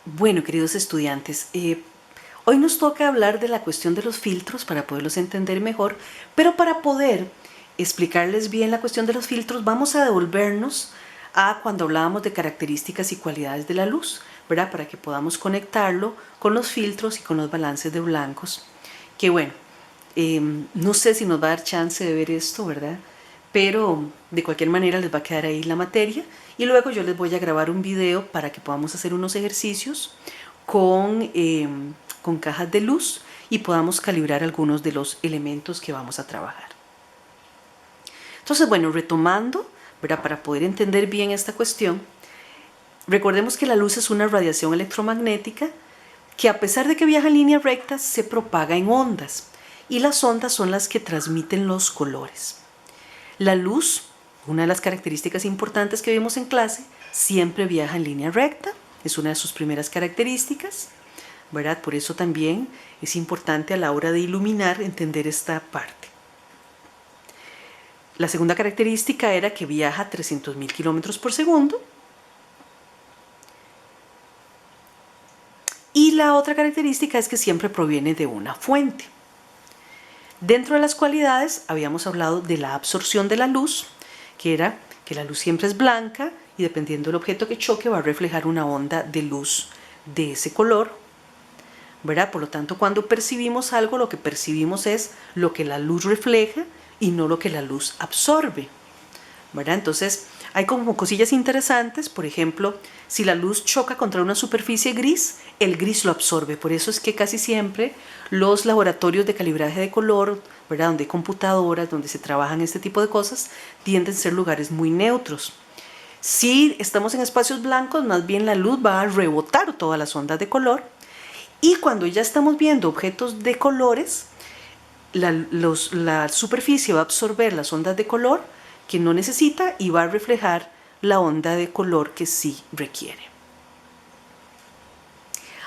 Bueno, queridos estudiantes, hoy nos toca hablar de la cuestión de los filtros para poderlos entender mejor, pero para poder explicarles bien la cuestión de los filtros vamos a devolvernos a cuando hablábamos de características y cualidades de la luz, ¿verdad? Para que podamos conectarlo con los filtros y con los balances de blancos. Que bueno, no sé si nos va a dar chance de ver esto, ¿verdad? Pero de cualquier manera les va a quedar ahí la materia y luego yo les voy a grabar un video para que podamos hacer unos ejercicios con cajas de luz y podamos calibrar algunos de los elementos que vamos a trabajar. Entonces, bueno, retomando, ¿verdad? Para poder entender bien esta cuestión, recordemos que la luz es una radiación electromagnética que a pesar de que viaja en línea recta, se propaga en ondas y las ondas son las que transmiten los colores. La luz, una de las características importantes que vimos en clase, siempre viaja en línea recta, es una de sus primeras características, ¿verdad? Por eso también es importante a la hora de iluminar entender esta parte. La segunda característica era que viaja a 300.000 kilómetros por segundo. Y la otra característica es que siempre proviene de una fuente. Dentro de las cualidades habíamos hablado de la absorción de la luz, que era que la luz siempre es blanca y dependiendo del objeto que choque va a reflejar una onda de luz de ese color, ¿verdad? Por lo tanto, cuando percibimos algo, lo que percibimos es lo que la luz refleja y no lo que la luz absorbe, ¿verdad? Entonces, hay como cosillas interesantes, por ejemplo, si la luz choca contra una superficie gris, el gris lo absorbe. Por eso es que casi siempre los laboratorios de calibraje de color, ¿verdad? Donde hay computadoras, donde se trabajan este tipo de cosas, tienden a ser lugares muy neutros. Si estamos en espacios blancos, más bien la luz va a rebotar todas las ondas de color. Y cuando ya estamos viendo objetos de colores, la superficie va a absorber las ondas de color que no necesita y va a reflejar la onda de color que sí requiere.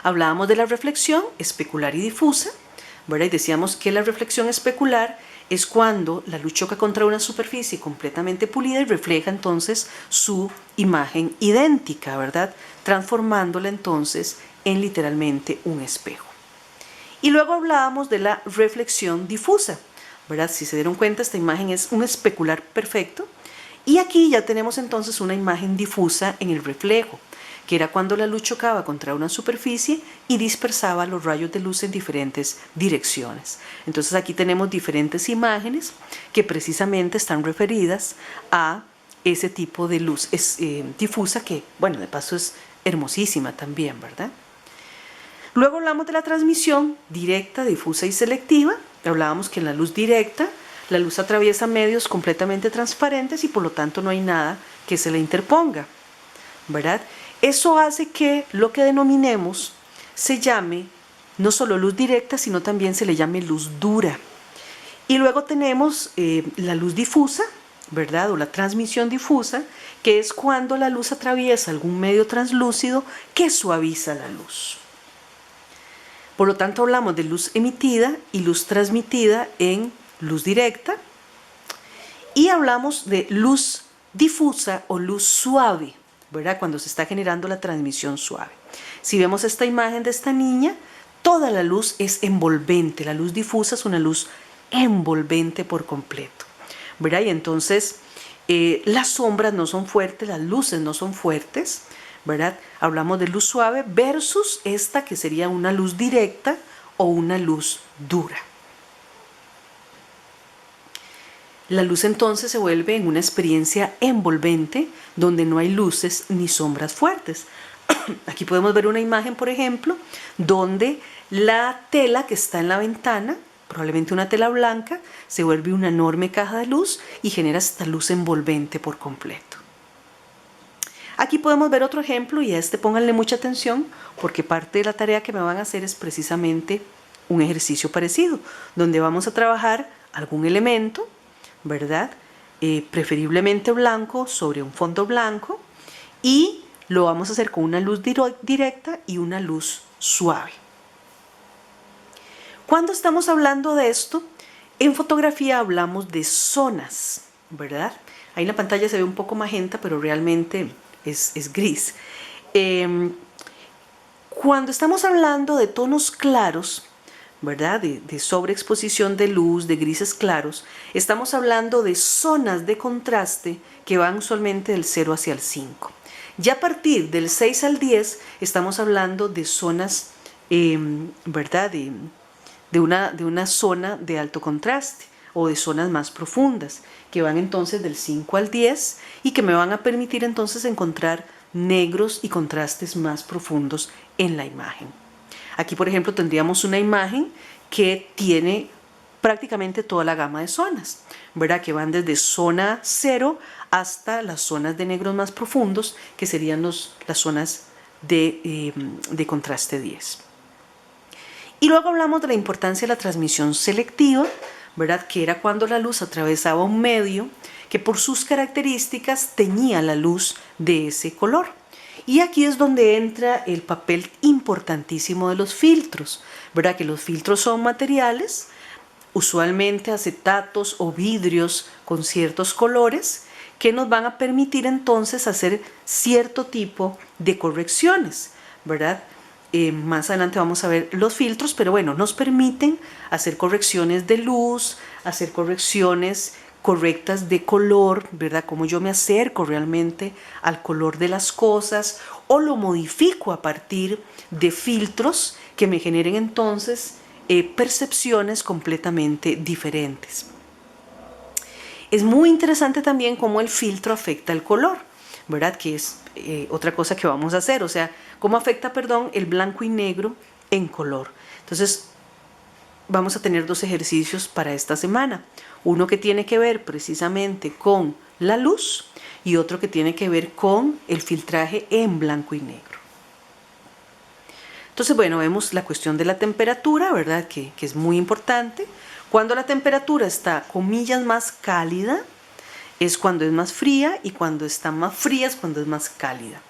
Hablábamos de la reflexión especular y difusa, ¿verdad? Y decíamos que la reflexión especular es cuando la luz choca contra una superficie completamente pulida y refleja entonces su imagen idéntica, ¿verdad? Transformándola entonces en literalmente un espejo. Y luego hablábamos de la reflexión difusa, ¿verdad? Si se dieron cuenta, esta imagen es un especular perfecto. Y aquí ya tenemos entonces una imagen difusa en el reflejo, que era cuando la luz chocaba contra una superficie y dispersaba los rayos de luz en diferentes direcciones. Entonces aquí tenemos diferentes imágenes que precisamente están referidas a ese tipo de luz difusa que, bueno, de paso es hermosísima también, ¿verdad? Luego hablamos de la transmisión directa, difusa y selectiva. Hablábamos que en la luz directa, la luz atraviesa medios completamente transparentes y por lo tanto no hay nada que se le interponga, ¿verdad? Eso hace que lo que denominemos se llame no solo luz directa, sino también se le llame luz dura. Y luego tenemos la luz difusa, ¿verdad? O la transmisión difusa, que es cuando la luz atraviesa algún medio translúcido que suaviza la luz. Por lo tanto, hablamos de luz emitida y luz transmitida en luz directa y hablamos de luz difusa o luz suave, ¿verdad? Cuando se está generando la transmisión suave. Si vemos esta imagen de esta niña, toda la luz es envolvente. La luz difusa es una luz envolvente por completo, ¿verdad? Y entonces las sombras no son fuertes, las luces no son fuertes, ¿verdad? Hablamos de luz suave versus esta que sería una luz directa o una luz dura. La luz entonces se vuelve en una experiencia envolvente donde no hay luces ni sombras fuertes. Aquí podemos ver una imagen, por ejemplo, donde la tela que está en la ventana, probablemente una tela blanca, se vuelve una enorme caja de luz y genera esta luz envolvente por completo. Aquí podemos ver otro ejemplo y a este pónganle mucha atención porque parte de la tarea que me van a hacer es precisamente un ejercicio parecido, donde vamos a trabajar algún elemento, ¿verdad? Preferiblemente blanco sobre un fondo blanco y lo vamos a hacer con una luz directa y una luz suave. Cuando estamos hablando de esto, en fotografía hablamos de zonas, ¿verdad? Ahí en la pantalla se ve un poco magenta, pero realmente es gris. Cuando estamos hablando de tonos claros, ¿verdad? De sobreexposición de luz, de grises claros, estamos hablando de zonas de contraste que van usualmente del 0 hacia el 5. Ya a partir del 6 al 10 estamos hablando de zonas, ¿verdad? De una zona de alto contraste o de zonas más profundas, que van entonces del 5 al 10 y que me van a permitir entonces encontrar negros y contrastes más profundos en la imagen. Aquí, por ejemplo, tendríamos una imagen que tiene prácticamente toda la gama de zonas, ¿verdad? Que van desde zona 0 hasta las zonas de negros más profundos, que serían las zonas de contraste 10. Y luego hablamos de la importancia de la transmisión selectiva, ¿verdad? Que era cuando la luz atravesaba un medio que por sus características teñía la luz de ese color. Y aquí es donde entra el papel importantísimo de los filtros, ¿verdad? Que los filtros son materiales, usualmente acetatos o vidrios con ciertos colores, que nos van a permitir entonces hacer cierto tipo de correcciones, ¿verdad? Más adelante vamos a ver los filtros, pero bueno, nos permiten hacer correcciones de luz, hacer correcciones correctas de color, ¿verdad? Cómo yo me acerco realmente al color de las cosas o lo modifico a partir de filtros que me generen entonces percepciones completamente diferentes. Es muy interesante también cómo el filtro afecta el color, ¿verdad? Que es otra cosa que vamos a hacer, o sea, cómo afecta, el blanco y negro en color. Entonces, vamos a tener dos ejercicios para esta semana. Uno que tiene que ver precisamente con la luz y otro que tiene que ver con el filtraje en blanco y negro. Entonces, bueno, vemos la cuestión de la temperatura, ¿verdad? Que es muy importante. Cuando la temperatura está, comillas, más cálida, es cuando es más fría, y cuando está más fría es cuando es más cálida.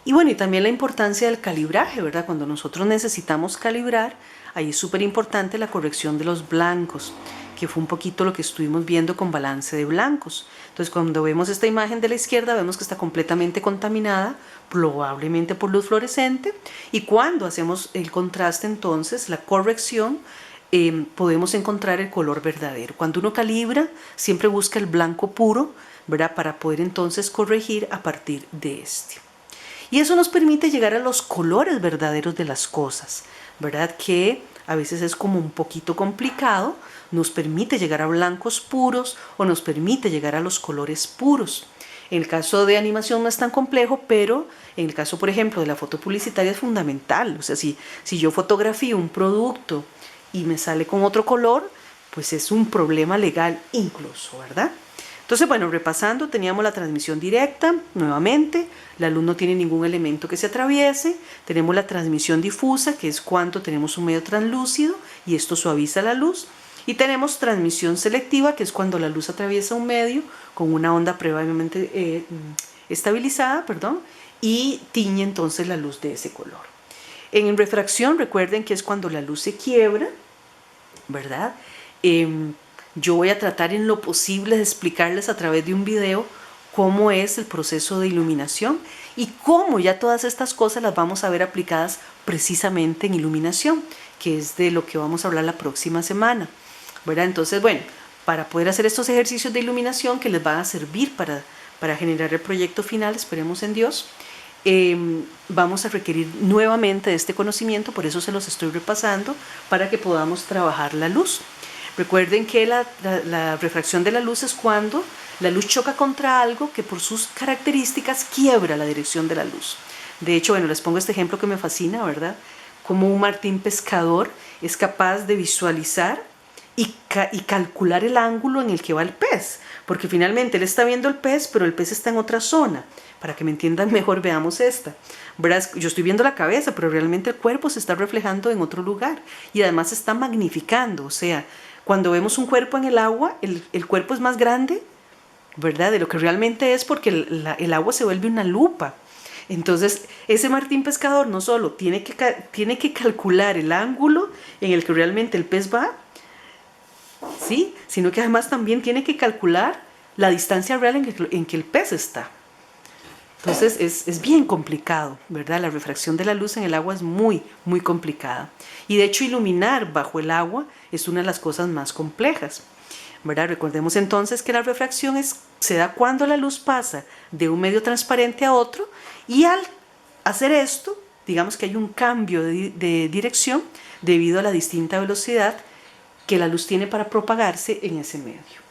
Y bueno, y también la importancia del calibraje, ¿verdad? Cuando nosotros necesitamos calibrar, ahí es súper importante la corrección de los blancos, que fue un poquito lo que estuvimos viendo con balance de blancos. Entonces, cuando vemos esta imagen de la izquierda, vemos que está completamente contaminada, probablemente por luz fluorescente, y cuando hacemos el contraste, entonces, la corrección, podemos encontrar el color verdadero. Cuando uno calibra, siempre busca el blanco puro, ¿verdad? Para poder entonces corregir a partir de este. Y eso nos permite llegar a los colores verdaderos de las cosas, ¿verdad? Que a veces es como un poquito complicado, nos permite llegar a blancos puros o nos permite llegar a los colores puros. En el caso de animación no es tan complejo, pero en el caso, por ejemplo, de la foto publicitaria es fundamental. O sea, si yo fotografío un producto y me sale con otro color, pues es un problema legal incluso, ¿verdad? Entonces, bueno, repasando, teníamos la transmisión directa, nuevamente, la luz no tiene ningún elemento que se atraviese, tenemos la transmisión difusa, que es cuando tenemos un medio translúcido y esto suaviza la luz, y tenemos transmisión selectiva, que es cuando la luz atraviesa un medio con una onda previamente estabilizada, y tiñe entonces la luz de ese color. En refracción, recuerden que es cuando la luz se quiebra, ¿verdad? Yo voy a tratar en lo posible de explicarles a través de un video cómo es el proceso de iluminación y cómo ya todas estas cosas las vamos a ver aplicadas precisamente en iluminación, que es de lo que vamos a hablar la próxima semana, ¿verdad? Entonces, bueno, para poder hacer estos ejercicios de iluminación que les van a servir para generar el proyecto final, esperemos en Dios, vamos a requerir nuevamente de este conocimiento, por eso se los estoy repasando, para que podamos trabajar la luz. Recuerden que la refracción de la luz es cuando la luz choca contra algo que por sus características quiebra la dirección de la luz. De hecho, bueno, les pongo este ejemplo que me fascina, ¿verdad? Como un martín pescador es capaz de visualizar y calcular el ángulo en el que va el pez, porque finalmente él está viendo el pez, pero el pez está en otra zona. Para que me entiendan mejor, veamos esta, ¿verdad? Yo estoy viendo la cabeza, pero realmente el cuerpo se está reflejando en otro lugar y además se está magnificando. O sea, cuando vemos un cuerpo en el agua, el cuerpo es más grande, ¿verdad? De lo que realmente es, porque el agua se vuelve una lupa. Entonces, ese martín pescador no solo tiene que calcular el ángulo en el que realmente el pez va, ¿sí? Sino que además también tiene que calcular la distancia real en que el pez está. Entonces es bien complicado, ¿verdad? La refracción de la luz en el agua es muy, muy complicada. Y de hecho iluminar bajo el agua es una de las cosas más complejas, ¿verdad? Recordemos entonces que la refracción se da cuando la luz pasa de un medio transparente a otro, y al hacer esto, digamos que hay un cambio de dirección debido a la distinta velocidad que la luz tiene para propagarse en ese medio.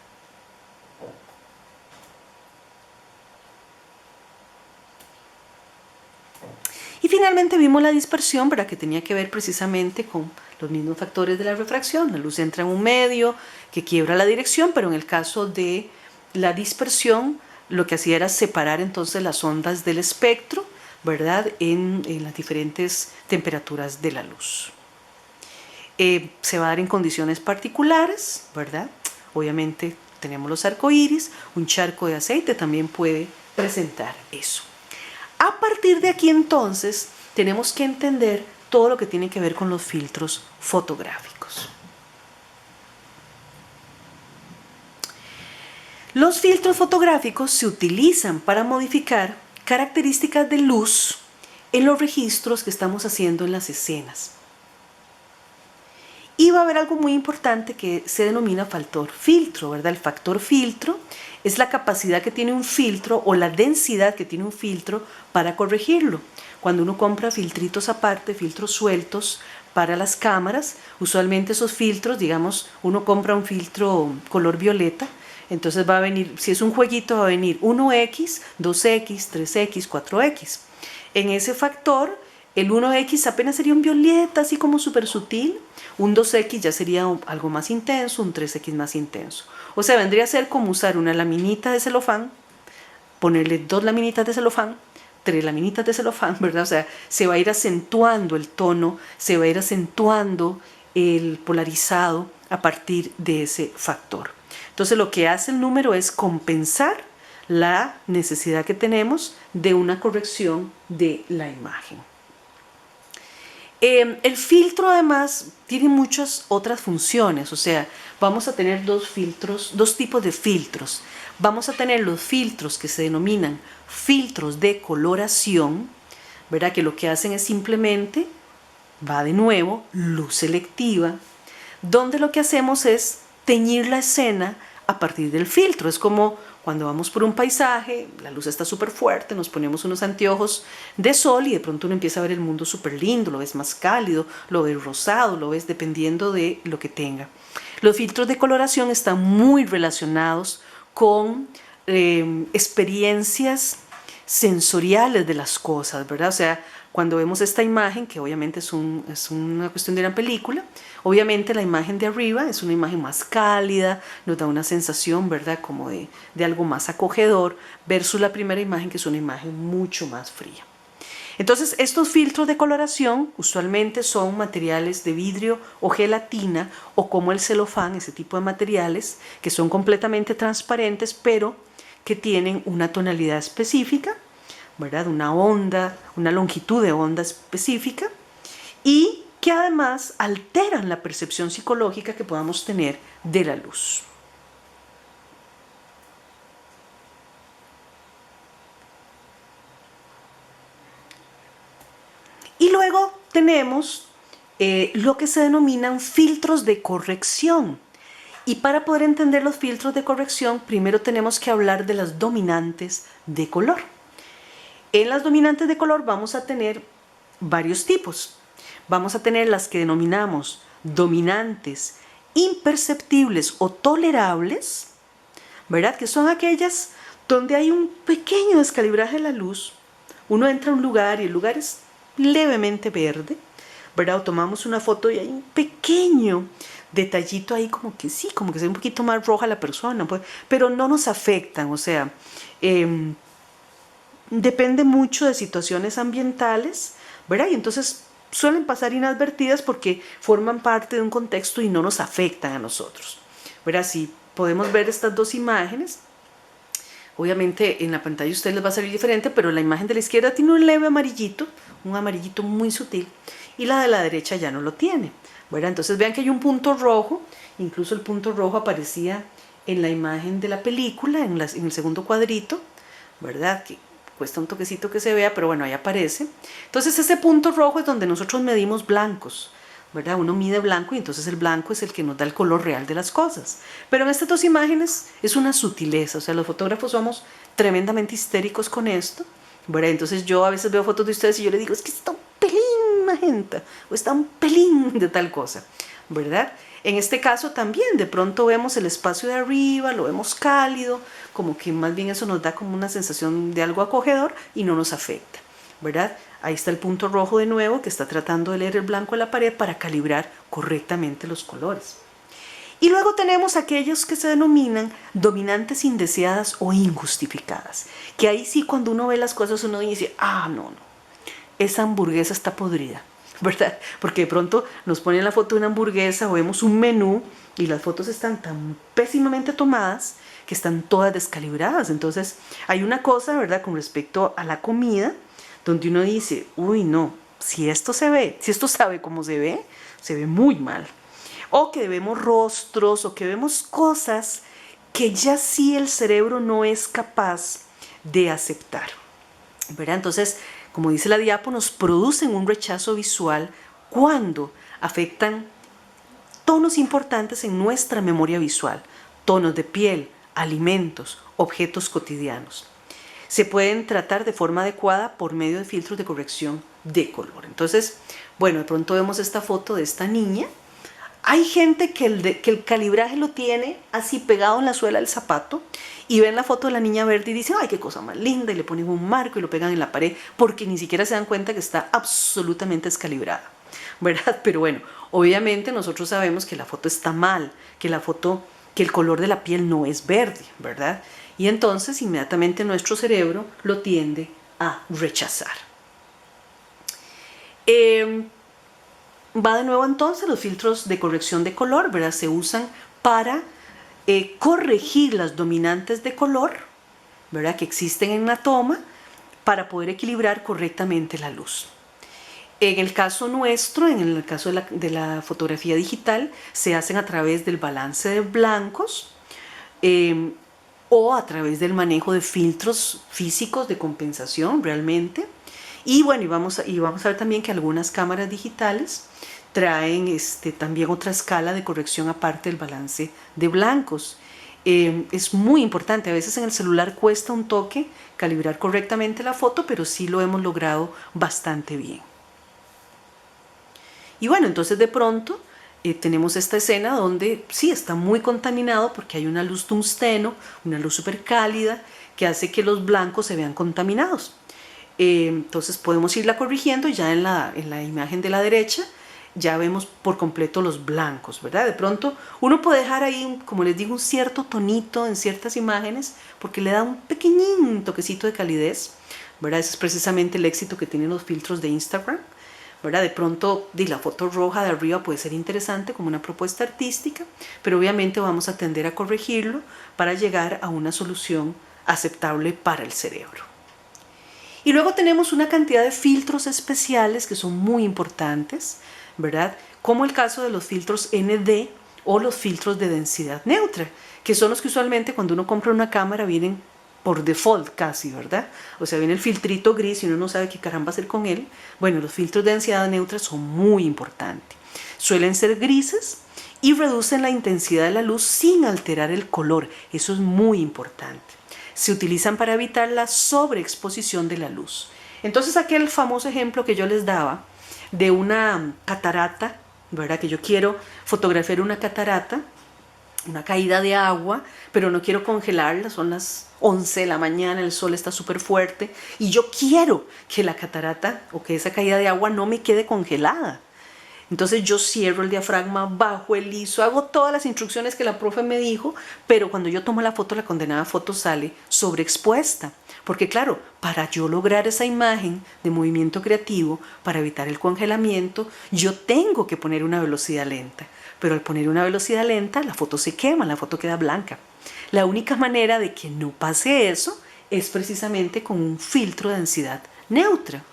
Y finalmente vimos la dispersión, ¿verdad? Que tenía que ver precisamente con los mismos factores de la refracción. La luz entra en un medio que quiebra la dirección, pero en el caso de la dispersión, lo que hacía era separar entonces las ondas del espectro, ¿verdad? En las diferentes temperaturas de la luz. Se va a dar en condiciones particulares, ¿verdad? Obviamente tenemos los arcoíris, un charco de aceite también puede presentar eso. A partir de aquí entonces tenemos que entender todo lo que tiene que ver con los filtros fotográficos. Los filtros fotográficos se utilizan para modificar características de luz en los registros que estamos haciendo en las escenas. Y va a haber algo muy importante que se denomina factor filtro, ¿verdad? El factor filtro es la capacidad que tiene un filtro o la densidad que tiene un filtro para corregirlo. Cuando uno compra filtritos aparte, filtros sueltos para las cámaras, usualmente esos filtros, digamos, uno compra un filtro color violeta, entonces va a venir, si es un jueguito, va a venir 1X, 2X, 3X, 4X. En ese factor, el 1X apenas sería un violeta, así como súper sutil. Un 2X ya sería algo más intenso, un 3X más intenso. O sea, vendría a ser como usar una laminita de celofán, ponerle 2 laminitas de celofán, 3 laminitas de celofán, ¿verdad? O sea, se va a ir acentuando el tono, se va a ir acentuando el polarizado a partir de ese factor. Entonces, lo que hace el número es compensar la necesidad que tenemos de una corrección de la imagen. El filtro además tiene muchas otras funciones, o sea, vamos a tener dos tipos de filtros. Vamos a tener los filtros que se denominan filtros de coloración, ¿verdad? Que lo que hacen es simplemente, va de nuevo, luz selectiva, donde lo que hacemos es teñir la escena a partir del filtro. Es como cuando vamos por un paisaje, la luz está súper fuerte, nos ponemos unos anteojos de sol y de pronto uno empieza a ver el mundo súper lindo, lo ves más cálido, lo ves rosado, lo ves dependiendo de lo que tenga. Los filtros de coloración están muy relacionados con experiencias sensoriales de las cosas, ¿verdad? O sea, cuando vemos esta imagen, que obviamente es una cuestión de una película, obviamente la imagen de arriba es una imagen más cálida, nos da una sensación, ¿verdad?, como de algo más acogedor, versus la primera imagen, que es una imagen mucho más fría. Entonces, estos filtros de coloración usualmente son materiales de vidrio o gelatina, o como el celofán, ese tipo de materiales que son completamente transparentes, pero que tienen una tonalidad específica, ¿verdad? Una onda, una longitud de onda específica, y que además alteran la percepción psicológica que podamos tener de la luz. Y luego tenemos lo que se denominan filtros de corrección. Y para poder entender los filtros de corrección, primero tenemos que hablar de las dominantes de color. En las dominantes de color vamos a tener varios tipos. Vamos a tener las que denominamos dominantes imperceptibles o tolerables, ¿verdad? Que son aquellas donde hay un pequeño descalibraje de la luz. Uno entra a un lugar y el lugar es levemente verde, ¿verdad? O tomamos una foto y hay un pequeño detallito ahí, como que sí, como que se ve un poquito más roja la persona, pues, pero no nos afectan, o sea, depende mucho de situaciones ambientales, ¿verdad? Y entonces suelen pasar inadvertidas porque forman parte de un contexto y no nos afectan a nosotros, ¿verdad? Si podemos ver estas dos imágenes, obviamente en la pantalla a ustedes les va a salir diferente, pero la imagen de la izquierda tiene un leve amarillito, un amarillito muy sutil, y la de la derecha ya no lo tiene, ¿verdad? Entonces vean que hay un punto rojo, incluso el punto rojo aparecía en la imagen de la película, en el segundo cuadrito, ¿verdad? Que cuesta un toquecito que se vea, pero bueno, ahí aparece. Entonces ese punto rojo es donde nosotros medimos blancos, ¿verdad? Uno mide blanco y entonces el blanco es el que nos da el color real de las cosas. Pero en estas dos imágenes es una sutileza, o sea, los fotógrafos somos tremendamente histéricos con esto, ¿verdad? Entonces yo a veces veo fotos de ustedes y yo les digo, es que está un pelín magenta o está un pelín de tal cosa, ¿verdad? En este caso también de pronto vemos el espacio de arriba, lo vemos cálido, como que más bien eso nos da como una sensación de algo acogedor y no nos afecta, ¿verdad? Ahí está el punto rojo de nuevo que está tratando de leer el blanco de la pared para calibrar correctamente los colores. Y luego tenemos aquellos que se denominan dominantes indeseadas o injustificadas, que ahí sí cuando uno ve las cosas uno dice, no, esa hamburguesa está podrida, ¿verdad? Porque de pronto nos ponen la foto de una hamburguesa o vemos un menú y las fotos están tan pésimamente tomadas que están todas descalibradas. Entonces hay una cosa, ¿verdad?, con respecto a la comida, donde uno dice, uy, no, si esto sabe cómo se ve muy mal. O que vemos rostros o que vemos cosas que ya sí el cerebro no es capaz de aceptar, ¿verdad? Entonces, como dice la diapo, nos producen un rechazo visual cuando afectan tonos importantes en nuestra memoria visual, tonos de piel, alimentos, objetos cotidianos. Se pueden tratar de forma adecuada por medio de filtros de corrección de color. Entonces, bueno, de pronto vemos esta foto de esta niña. Hay gente que el calibraje lo tiene así pegado en la suela del zapato y ven la foto de la niña verde y dicen, ay, qué cosa más linda, y le ponen un marco y lo pegan en la pared porque ni siquiera se dan cuenta que está absolutamente descalibrada, ¿verdad? Pero bueno, obviamente nosotros sabemos que la foto está mal, que el color de la piel no es verde, ¿verdad? Y entonces inmediatamente nuestro cerebro lo tiende a rechazar. Va de nuevo entonces los filtros de corrección de color, ¿verdad? Se usan para corregir las dominantes de color, ¿verdad?, que existen en la toma para poder equilibrar correctamente la luz. En el caso nuestro, en el caso de la fotografía digital, se hacen a través del balance de blancos o a través del manejo de filtros físicos de compensación realmente. Y bueno, y vamos a ver también que algunas cámaras digitales traen también otra escala de corrección aparte del balance de blancos. Es muy importante, a veces en el celular cuesta un toque calibrar correctamente la foto, pero sí lo hemos logrado bastante bien. Y bueno, entonces de pronto tenemos esta escena donde sí está muy contaminado porque hay una luz tungsteno, una luz súper cálida que hace que los blancos se vean contaminados. Entonces podemos irla corrigiendo ya en la imagen de la derecha. Ya vemos por completo los blancos, ¿verdad? De pronto uno puede dejar ahí, como les digo, un cierto tonito en ciertas imágenes porque le da un pequeñín toquecito de calidez, ¿verdad? Ese es precisamente el éxito que tienen los filtros de Instagram, ¿verdad? De pronto la foto roja de arriba puede ser interesante como una propuesta artística, pero obviamente vamos a tender a corregirlo para llegar a una solución aceptable para el cerebro. Y luego tenemos una cantidad de filtros especiales que son muy importantes, ¿verdad? Como el caso de los filtros ND o los filtros de densidad neutra, que son los que usualmente cuando uno compra una cámara vienen por default casi, ¿verdad? O sea, viene el filtrito gris y uno no sabe qué caramba hacer con él. Bueno, los filtros de densidad neutra son muy importantes. Suelen ser grises y reducen la intensidad de la luz sin alterar el color. Eso es muy importante. Se utilizan para evitar la sobreexposición de la luz. Entonces aquel famoso ejemplo que yo les daba de una catarata, ¿verdad? Que yo quiero fotografiar una catarata, una caída de agua, pero no quiero congelarla, son las 11 de la mañana, el sol está súper fuerte y yo quiero que la catarata o que esa caída de agua no me quede congelada. Entonces yo cierro el diafragma, bajo el ISO, hago todas las instrucciones que la profe me dijo, pero cuando yo tomo la foto, la condenada foto sale sobreexpuesta. Porque claro, para yo lograr esa imagen de movimiento creativo, para evitar el congelamiento, yo tengo que poner una velocidad lenta. Pero al poner una velocidad lenta, la foto se quema, la foto queda blanca. La única manera de que no pase eso es precisamente con un filtro de densidad neutra.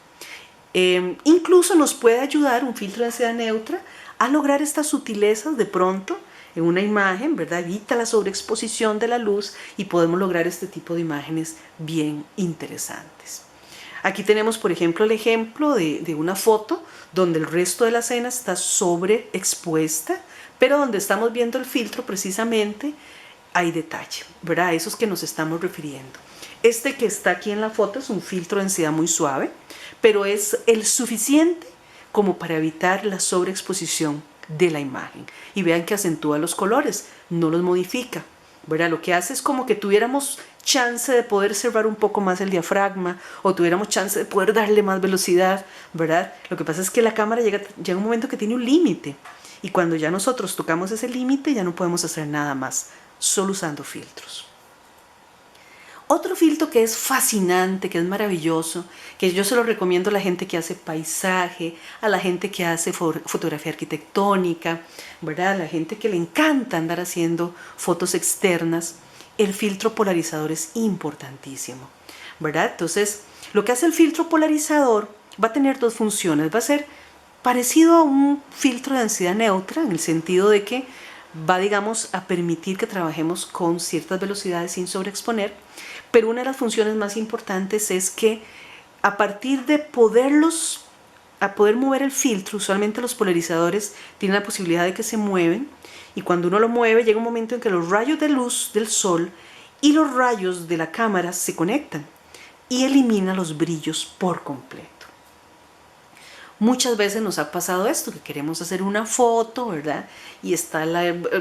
Incluso nos puede ayudar un filtro de densidad neutra a lograr estas sutilezas de pronto en una imagen, ¿verdad? Evita la sobreexposición de la luz y podemos lograr este tipo de imágenes bien interesantes. Aquí tenemos, por ejemplo, el ejemplo de una foto donde el resto de la escena está sobreexpuesta, pero donde estamos viendo el filtro precisamente hay detalle, ¿verdad? A esos que nos estamos refiriendo. Este que está aquí en la foto es un filtro de densidad muy suave, pero es el suficiente como para evitar la sobreexposición de la imagen. Y vean que acentúa los colores, no los modifica, ¿verdad? Lo que hace es como que tuviéramos chance de poder cerrar un poco más el diafragma o tuviéramos chance de poder darle más velocidad, ¿verdad? Lo que pasa es que la cámara llega un momento que tiene un límite y cuando ya nosotros tocamos ese límite ya no podemos hacer nada más, solo usando filtros. Otro filtro que es fascinante, que es maravilloso, que yo se lo recomiendo a la gente que hace paisaje, a la gente que hace fotografía arquitectónica, ¿verdad? A la gente que le encanta andar haciendo fotos externas, el filtro polarizador es importantísimo, ¿verdad? Entonces, lo que hace el filtro polarizador va a tener dos funciones. Va a ser parecido a un filtro de densidad neutra, en el sentido de que va, digamos, a permitir que trabajemos con ciertas velocidades sin sobreexponer, pero una de las funciones más importantes es que a partir de poder mover el filtro, usualmente los polarizadores tienen la posibilidad de que se mueven y cuando uno lo mueve llega un momento en que los rayos de luz del sol y los rayos de la cámara se conectan y elimina los brillos por completo. Muchas veces nos ha pasado esto, que queremos hacer una foto, ¿verdad? Y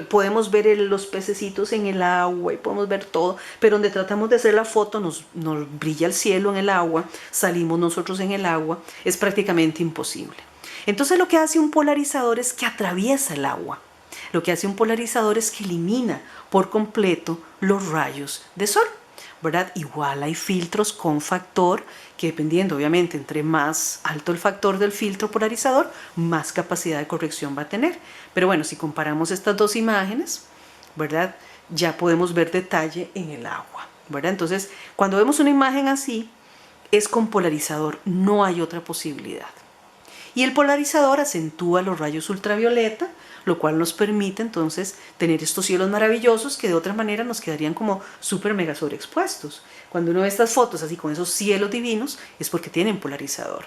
podemos ver los pececitos en el agua y podemos ver todo, pero donde tratamos de hacer la foto nos brilla el cielo en el agua, salimos nosotros en el agua, es prácticamente imposible. Entonces lo que hace un polarizador es que atraviesa el agua. Lo que hace un polarizador es que elimina por completo los rayos de sol, ¿verdad? Igual hay filtros con factor que dependiendo obviamente entre más alto el factor del filtro polarizador, más capacidad de corrección va a tener. Pero bueno, si comparamos estas dos imágenes, ¿verdad? Ya podemos ver detalle en el agua, ¿verdad? Entonces, cuando vemos una imagen así, es con polarizador, no hay otra posibilidad. Y el polarizador acentúa los rayos ultravioleta, lo cual nos permite entonces tener estos cielos maravillosos que de otra manera nos quedarían como súper mega sobreexpuestos. Cuando uno ve estas fotos así con esos cielos divinos es porque tienen polarizador.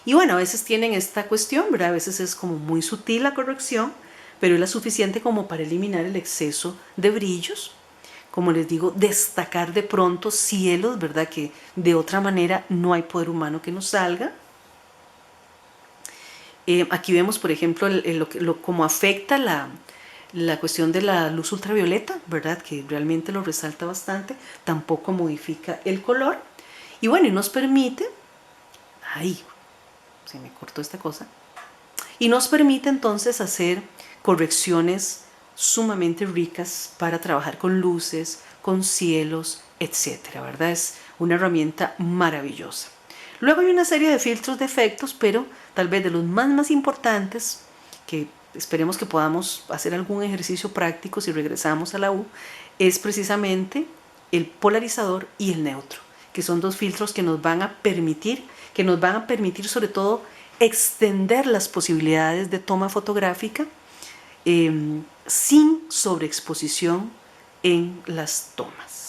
Y bueno, a veces tienen esta cuestión, ¿verdad? A veces es como muy sutil la corrección, pero es la suficiente como para eliminar el exceso de brillos. Como les digo, destacar de pronto cielos, ¿verdad? Que de otra manera no hay poder humano que nos salga. Aquí vemos, por ejemplo, cómo afecta la cuestión de la luz ultravioleta, ¿verdad? Que realmente lo resalta bastante, tampoco modifica el color. Y bueno, y nos permite, ay, se me cortó esta cosa, y nos permite entonces hacer correcciones sumamente ricas para trabajar con luces, con cielos, etcétera, ¿verdad? Es una herramienta maravillosa. Luego hay una serie de filtros de efectos, pero tal vez de los más importantes, que esperemos que podamos hacer algún ejercicio práctico si regresamos a la U, es precisamente el polarizador y el neutro, que son dos filtros que nos van a permitir sobre todo extender las posibilidades de toma fotográfica sin sobreexposición en las tomas.